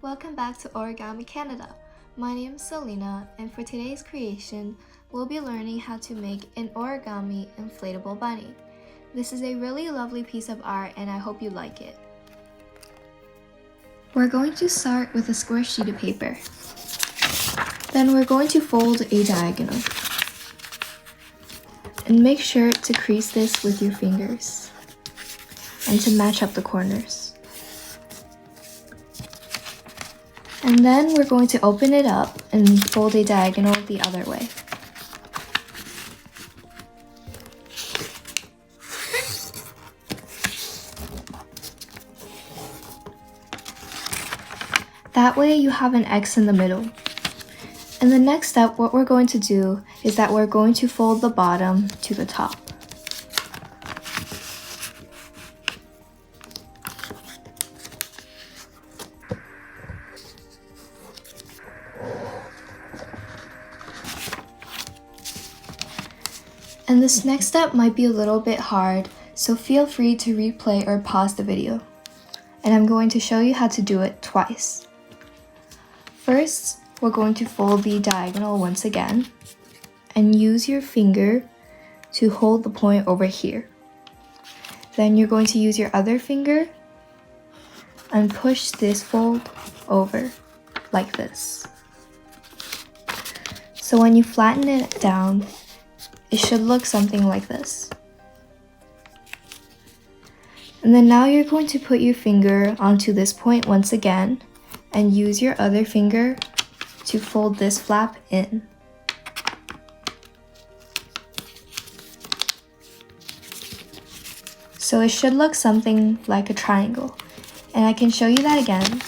Welcome back to Origami Canada. My name is Selina, and for today's creation, we'll be learning how to make an origami inflatable bunny. This is a really lovely piece of art and I hope you like it. We're going to start with a square sheet of paper. Then we're going to fold a diagonal. And make sure to crease this with your fingers and to match up the corners. And then we're going to open it up and fold a diagonal the other way. That way you have an X in the middle. And the next step, what we're going to do is that we're going to fold the bottom to the top. And this next step might be a little bit hard, so feel free to replay or pause the video. And I'm going to show you how to do it twice. First, we're going to fold the diagonal once again and use your finger to hold the point over here. Then you're going to use your other finger and push this fold over like this. So when you flatten it down, it should look something like this. And then now you're going to put your finger onto this point once again and use your other finger to fold this flap in. So it should look something like a triangle. And I can show you that again.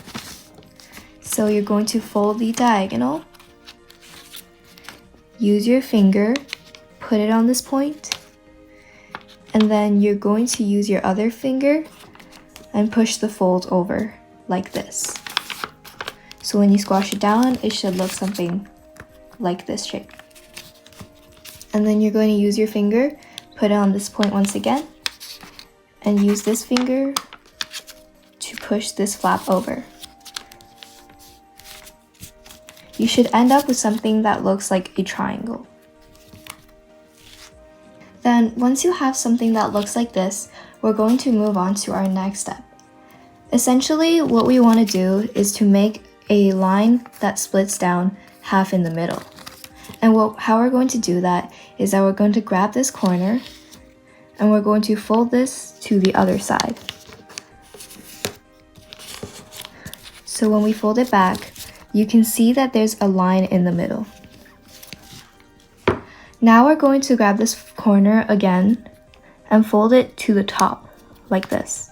So you're going to fold the diagonal, use your finger, put it on this point, and then you're going to use your other finger and push the fold over like this. So when you squash it down, it should look something like this shape. And then you're going to use your finger, put it on this point once again, and use this finger to push this flap over. You should end up with something that looks like a triangle. Then once you have something that looks like this, we're going to move on to our next step. Essentially, what we want to do is to make a line that splits down half in the middle. And how we're going to do that is that we're going to grab this corner and we're going to fold this to the other side. So when we fold it back, you can see that there's a line in the middle. Now we're going to grab this corner again and fold it to the top, like this.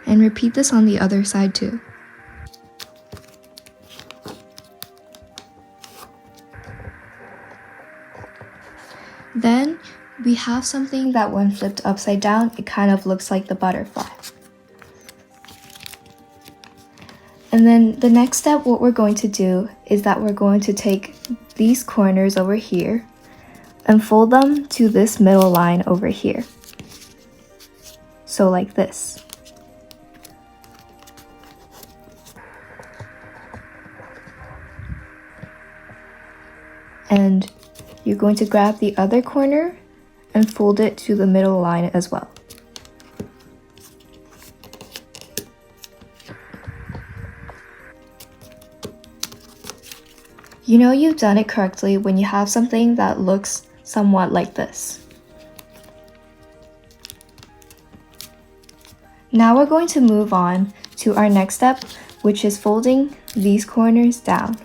And repeat this on the other side too. Then we have something that when flipped upside down, it kind of looks like the butterfly. And then the next step, what we're going to do is that we're going to take these corners over here and fold them to this middle line over here. So like this. And you're going to grab the other corner and fold it to the middle line as well. You know you've done it correctly when you have something that looks somewhat like this. Now we're going to move on to our next step, which is folding these corners down.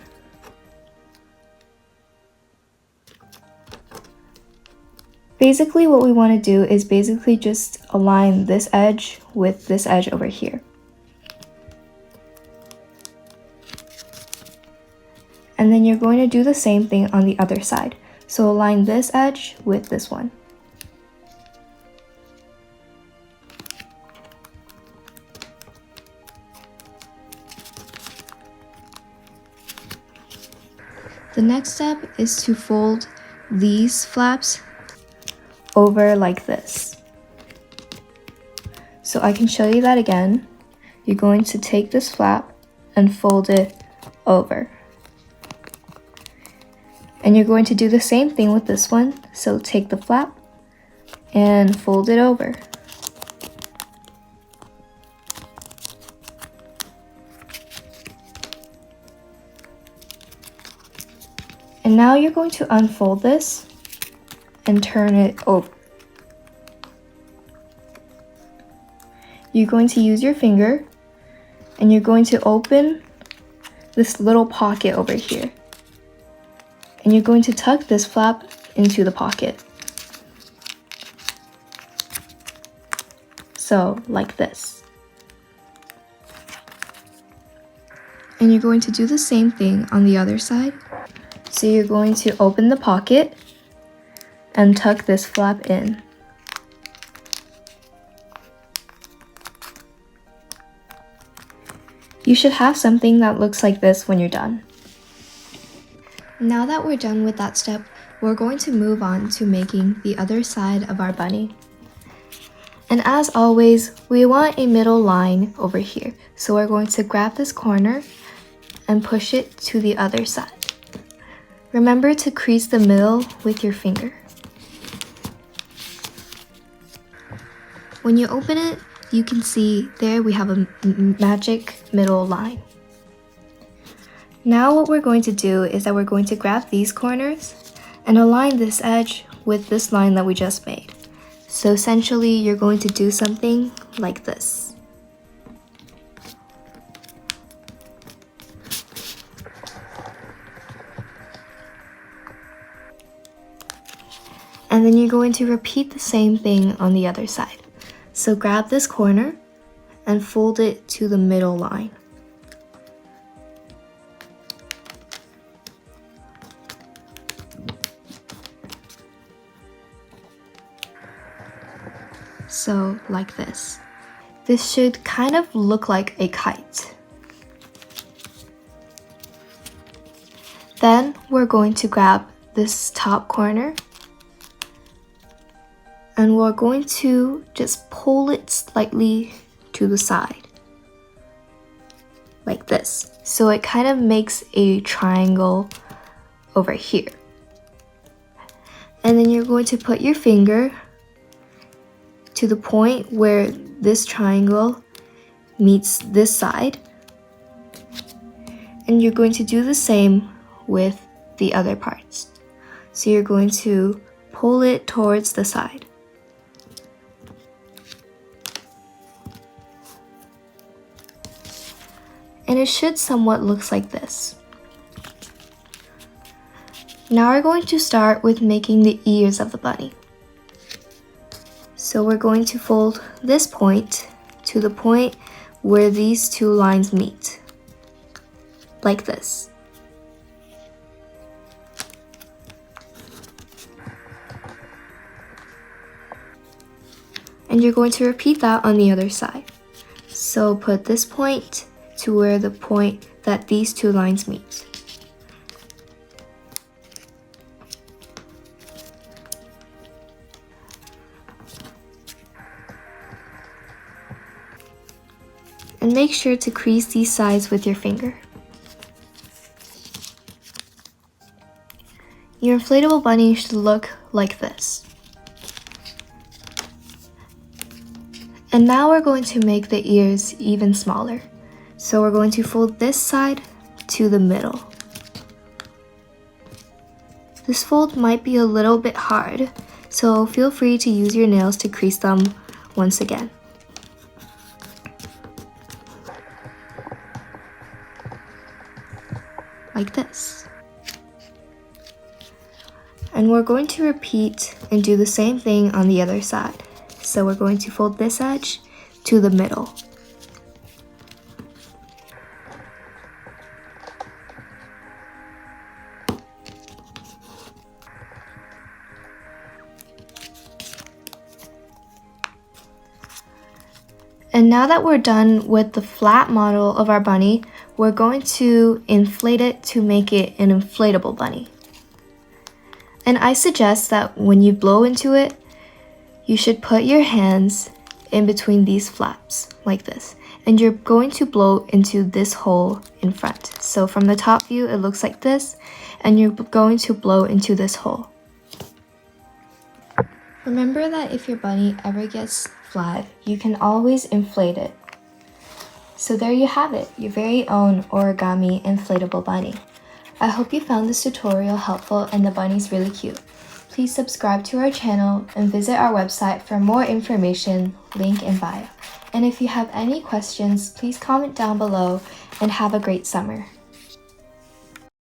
Basically, what we want to do is basically just align this edge with this edge over here. And then you're going to do the same thing on the other side. So align this edge with this one. The next step is to fold these flaps over like this. So I can show you that again. You're going to take this flap and fold it over. And you're going to do the same thing with this one. So take the flap and fold it over. And now you're going to unfold this and turn it over. You're going to use your finger and you're going to open this little pocket over here. And you're going to tuck this flap into the pocket. So, like this. And you're going to do the same thing on the other side. So you're going to open the pocket and tuck this flap in. You should have something that looks like this when you're done. Now that we're done with that step, we're going to move on to making the other side of our bunny. And as always, we want a middle line over here. So we're going to grab this corner and push it to the other side. Remember to crease the middle with your finger. When you open it, you can see there we have a magic middle line. Now what we're going to do is that we're going to grab these corners and align this edge with this line that we just made. So essentially, you're going to do something like this. And then you're going to repeat the same thing on the other side. So grab this corner and fold it to the middle line. So like this. This should kind of look like a kite. Then we're going to grab this top corner and we're going to just pull it slightly to the side, like this. So it kind of makes a triangle over here. And then you're going to put your finger to the point where this triangle meets this side. And you're going to do the same with the other parts. So you're going to pull it towards the side. And it should somewhat look like this. Now we're going to start with making the ears of the bunny. So we're going to fold this point to the point where these two lines meet, like this. And you're going to repeat that on the other side. So put this point to where the point that these two lines meet. And make sure to crease these sides with your finger. Your inflatable bunny should look like this. And now we're going to make the ears even smaller. So we're going to fold this side to the middle. This fold might be a little bit hard, so feel free to use your nails to crease them once again. Like this. And we're going to repeat and do the same thing on the other side. So we're going to fold this edge to the middle. And now that we're done with the flat model of our bunny, we're going to inflate it to make it an inflatable bunny. And I suggest that when you blow into it, you should put your hands in between these flaps like this, and you're going to blow into this hole in front. So from the top view it looks like this, and you're going to blow into this hole. Remember that if your bunny ever gets flat, you can always inflate it. So there you have it, your very own origami inflatable bunny. I hope you found this tutorial helpful and the bunny's really cute. Please subscribe to our channel and visit our website for more information, link in bio. And if you have any questions, please comment down below and have a great summer.